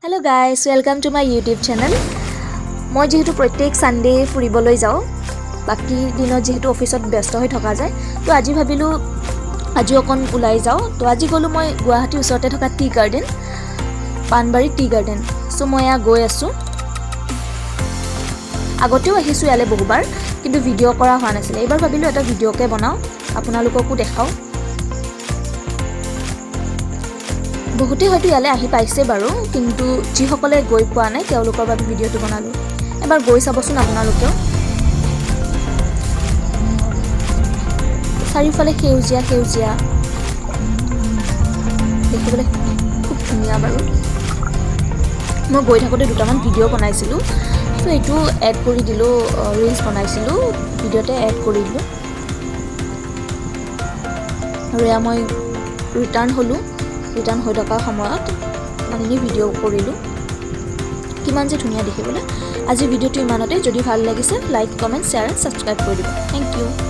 Hello guys, welcome to my YouTube channel. মই যেহেতু প্ৰত্যেক সানডে ফুৰিবলৈ যাওঁ বাকি দিনত যেহেতু অফিসত ব্যস্ত হৈ থকা যায় তো আজি ভাবিলো আজি অকন উলাই যাওঁ তো আজি গলো মই গুৱাহাটী ওচৰতে থকা tea garden Panbari tea garden so মই গৈ আছো আগতেও আহিছো ইয়ালে বহুবাৰ কিন্তু ভিডিও কৰা হোৱা নাছিল এবাৰ ভাবিলো এটা ভিডিওকে বনাও আপোনালোককো দেখাও বহুতে হয়তো ইয়ালে আহি পাইছে বাৰু কিন্তু যিসকলে গৈ পোৱা নাই তেওঁলোকৰ বাবে ভিডিওটো বনালো এবাৰ গৈ চাবচোন আপোনালোকেও চাৰিওফালে সেউজীয়া সেউজীয়া দেখিবলৈ খুব ধুনীয়া বাৰু মই গৈ থাকোতে দুটামান ভিডিও বনাইছিলো তো এইটো এড কৰি দিলো ৰিলছ বনাইছিলো ভিডিওতে এড কৰি দিলো আৰু মই ৰিটাৰ্ণ হৈ থকা সময়ত মানে ভিডিও কৰিলো কিমান যে ধুনীয়া দেখিবলৈ আজি ভিডিওটো ইমানতে যদি ভাল লাগিছে লাইক কমেন্ট শেয়াৰ সাবস্ক্ৰাইব কৰি দিব থ্যাংক ইউ